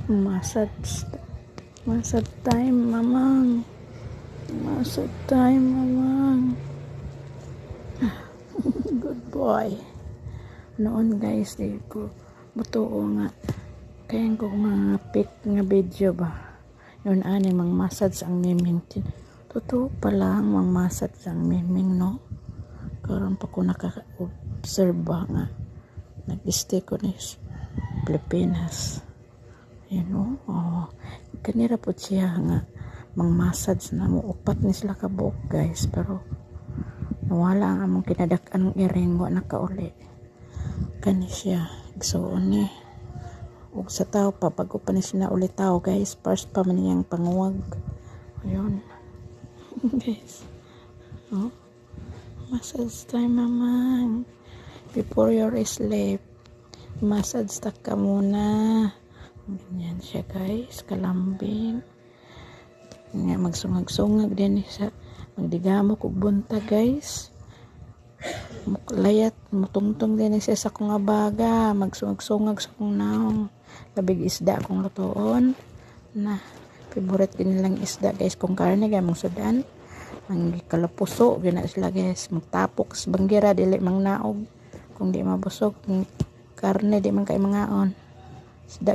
Massage. Massage time, mamang. Massage time, mamang. Good boy. Noon guys, di ko butuo nga. Kaya ko mga pic nga video ba. Yun ani, mang massage ang miming. Totoo pala mang massage ang miming, no? Karon pa ko naka-observe ba nga. Nag-stay ko ni Pilipinas. You know, kanira po siya nga mang massage na mo upat ni sila ka buhok guys, pero nawala ang among kinadak-an ng iring, wa nakauli kani siya igsuon ni ug sa tao pa bago pa ni sila uli tao guys, first pa man niyang panguwag. Ayun guys, massage time mamang before your sleep. Massage ta ka muna. Ganyan siya guys, kalambing nga, magsungag-sungag din sa magdigamo kog bunta guys, layat mutungtong din siya sa kong abaga, magsungag-sungag sa kong naong labig isda akong lutoon na favorite din nilang isda guys, kung karne gamang sudan ang kalapuso gina sila guys, magtapok sa banggira dili mang naog, kung di mabusog kung karne di man kay mangaon isda